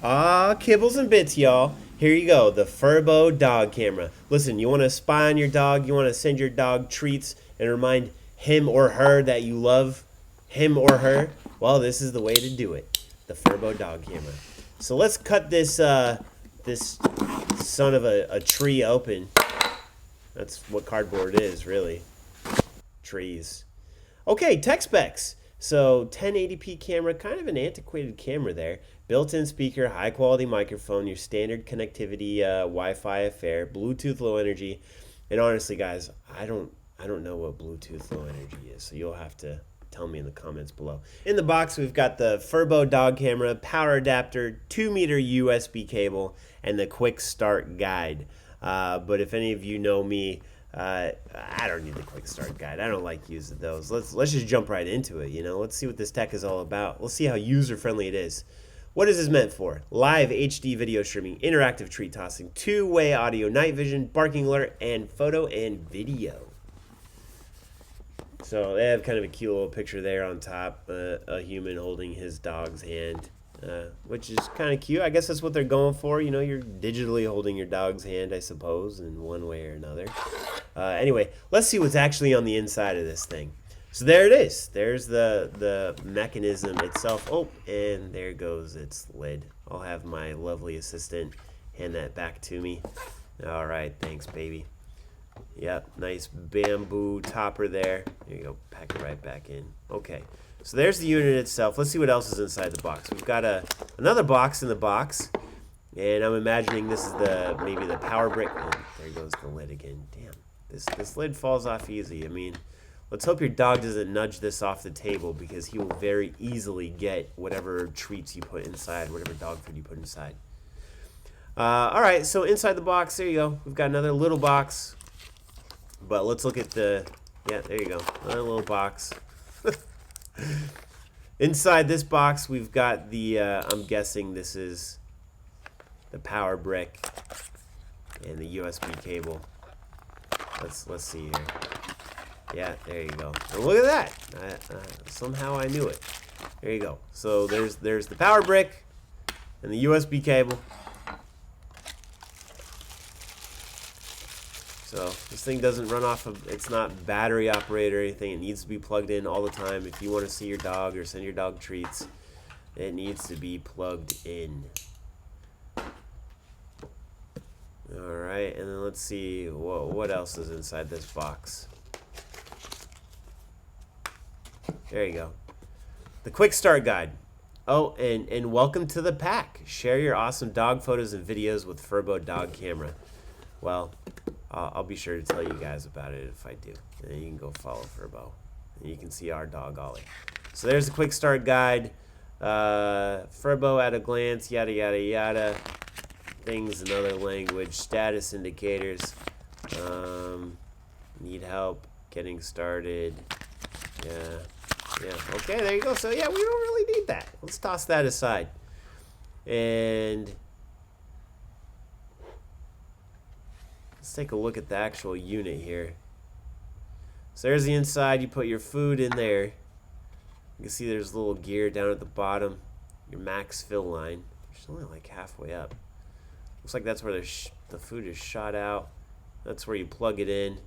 Ah, kibbles and bits, y'all. Here you go, the Furbo dog camera. Listen, you want to spy on your dog, you want to send your dog treats and remind him or her that you love him or her? Well, this is the way to do it. The Furbo dog camera. So let's cut this son of a tree open. That's what cardboard is, really. Trees. Okay, tech specs. So 1080p camera, kind of an antiquated camera there. Built-in speaker, high quality microphone, your standard connectivity Wi-Fi affair, Bluetooth low energy. And honestly, guys, I don't know what Bluetooth low energy is, so you'll have to tell me in the comments below. In the box, we've got the Furbo dog camera, power adapter, 2-meter USB cable, and the quick start guide. But if any of you know me, I don't need the quick start guide. I don't like using those. Let's just jump right into it. Let's see what this tech is all about. Let's see how user friendly it is. What is this meant for? Live HD video streaming, interactive treat tossing, two-way audio, night vision, barking alert, and photo and video. So they have kind of a cute little picture there on top, a human holding his dog's hand, which is kind of cute. I guess that's what they're going for. You're digitally holding your dog's hand, I suppose, in one way or another. Anyway, let's see what's actually on the inside of this thing. So there it is. There's the mechanism itself. Oh, and there goes its lid. I'll have my lovely assistant hand that back to me. All right, thanks, baby. Yep, nice bamboo topper there. There you go, pack it right back in. Okay, so there's the unit itself. Let's see what else is inside the box. We've got another box in the box, and I'm imagining this is maybe the power brick. Oh, there goes the lid again. Damn, this lid falls off easy. I mean, let's hope your dog doesn't nudge this off the table, because he will very easily get whatever treats you put inside, whatever dog food you put inside. All right, so inside the box, there you go. We've got another little box. But let's look at yeah, there you go. Another little box. Inside this box, we've got I'm guessing this is the power brick and the USB cable. Let's see here. Yeah, there you go. And look at that. Somehow I knew it. There you go. So there's the power brick and the USB cable. So this thing doesn't run off of, it's not battery operated or anything. It needs to be plugged in all the time. If you want to see your dog or send your dog treats, it needs to be plugged in. Alright, and then let's see what else is inside this box. There you go. The quick start guide. Oh, and welcome to the pack. Share your awesome dog photos and videos with Furbo dog camera. Well, I'll be sure to tell you guys about it if I do. And then you can go follow Furbo. And you can see our dog Ollie. So there's the quick start guide. Furbo at a glance, yada, yada, yada. Things in other language. Status indicators. Need help getting started. Yeah. Okay, there you go. So yeah, we don't really need that. Let's toss that aside. And let's take a look at the actual unit here. So there's the inside. You put your food in there. You can see there's a little gear down at the bottom. Your max fill line, which is only like halfway up. Looks like that's where the food is shot out. That's where you plug it in.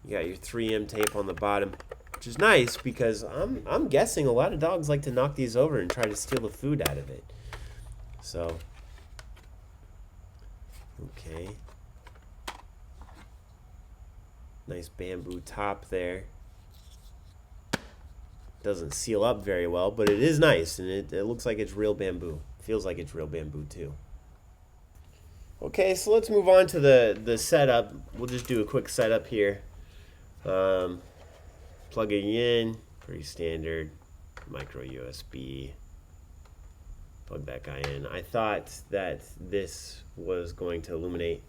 You got your 3M tape on the bottom, which is nice because I'm guessing a lot of dogs like to knock these over and try to steal the food out of it. So, okay. Nice bamboo top there. Doesn't seal up very well, but it is nice, and it looks like it's real bamboo. Feels like it's real bamboo too. Okay, so let's move on to the setup. We'll just do a quick setup here. Plugging in, pretty standard, micro USB. Plug that guy in. I thought that this was going to illuminate.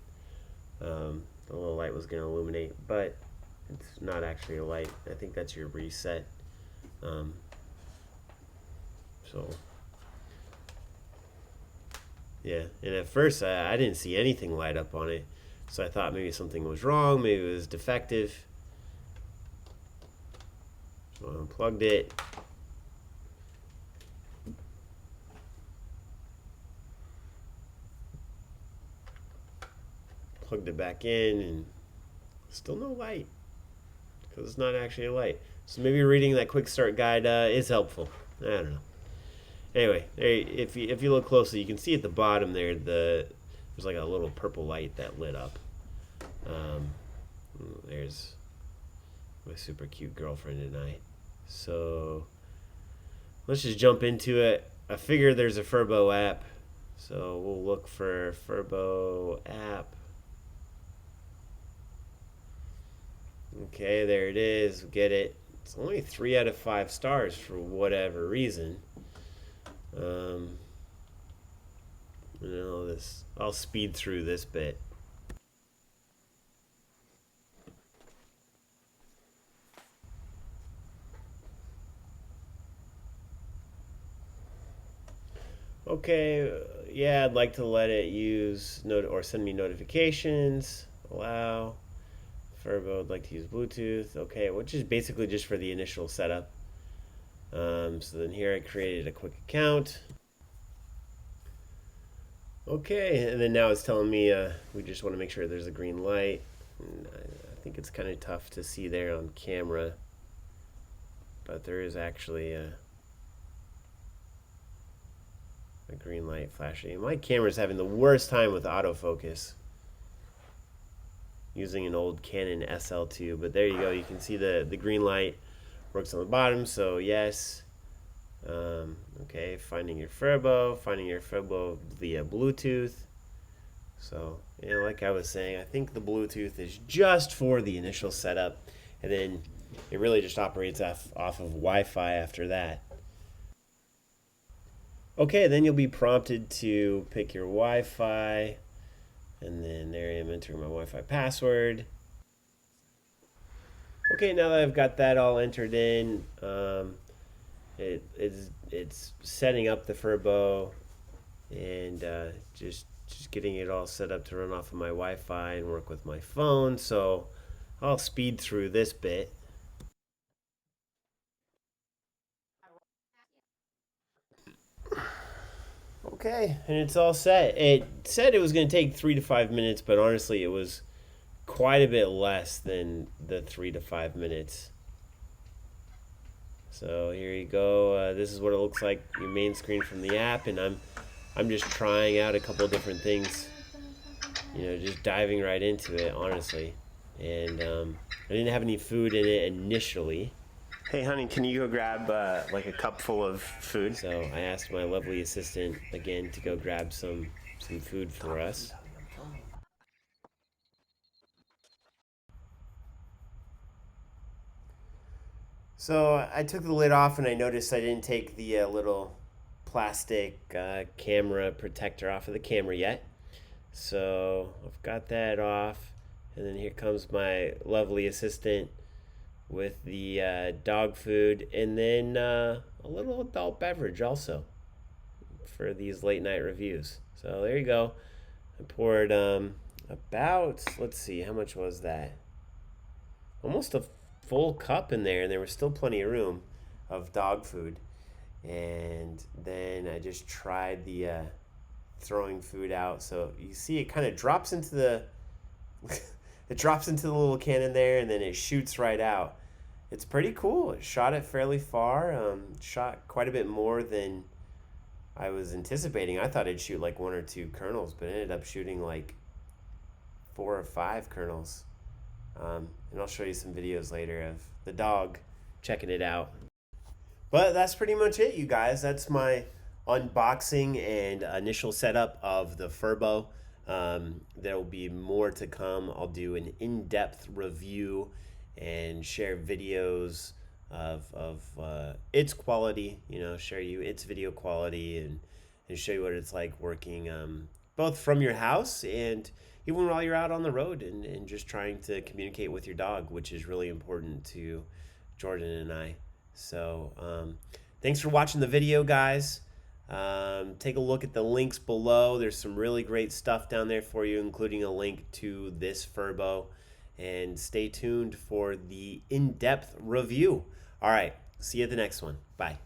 The little light was going to illuminate, but it's not actually a light. I think that's your reset. So yeah, and at first I didn't see anything light up on it, so I thought maybe something was wrong, maybe it was defective. So I unplugged it, plugged it back in, and still no light because it's not actually a light. So maybe reading that quick start guide is helpful. I don't know. Anyway, if you look closely, you can see at the bottom there there's like a little purple light that lit up. There's my super cute girlfriend and I. So let's just jump into it. I figure there's a Furbo app, so we'll look for Furbo app. Okay, there it is. Get it. It's only 3 out of 5 stars for whatever reason. I'll speed through this bit. Okay, yeah, I'd like to let it use or send me notifications. Allow. Furbo would like to use Bluetooth. Okay, which is basically just for the initial setup. So then here I created a quick account. Okay, and then now it's telling me we just want to make sure there's a green light. And I think it's kind of tough to see there on camera, but there is actually a green light flashing. My camera's having the worst time with autofocus. Using an old Canon SL2, but there you go. You can see the green light works on the bottom, so yes. Okay, finding your Furbo via Bluetooth. So, like I was saying, I think the Bluetooth is just for the initial setup, and then it really just operates off of Wi-Fi after that. Okay, then you'll be prompted to pick your Wi-Fi, and then there I am entering my Wi-Fi password. Okay, now that I've got that all entered in, it's setting up the Furbo and just getting it all set up to run off of my Wi-Fi and work with my phone. So I'll speed through this bit. Okay, and it's all set. It said it was going to take 3 to 5 minutes, but honestly, it was quite a bit less than the 3 to 5 minutes. So here you go. This is what it looks like, your main screen from the app, and I'm just trying out a couple of different things. Just diving right into it, honestly. And I didn't have any food in it initially. Hey, honey, can you go grab like a cup full of food? So I asked my lovely assistant again to go grab some food for us. So I took the lid off and I noticed I didn't take the little plastic camera protector off of the camera yet. So I've got that off, and then here comes my lovely assistant with the dog food, and then a little adult beverage also for these late night reviews. So there you go. I poured about, let's see, how much was that? Almost a full cup in there, and there was still plenty of room of dog food. And then I just tried the throwing food out. So you see it kind of drops into the it drops into the little cannon there, and then it shoots right out. It's pretty cool. It shot it fairly far. Shot quite a bit more than I was anticipating. I thought it'd shoot like 1 or 2 kernels, but it ended up shooting like 4 or 5 kernels. And I'll show you some videos later of the dog checking it out. But that's pretty much it, you guys. That's my unboxing and initial setup of the Furbo. There will be more to come. I'll do an in-depth review and share videos of its quality, share you its video quality and show you what it's like working both from your house and even while you're out on the road and just trying to communicate with your dog, which is really important to Jordan and I. So thanks for watching the video, guys. Take a look at the links below. There's some really great stuff down there for you, including a link to this Furbo. And stay tuned for the in-depth review. All right, see you at the next one. Bye.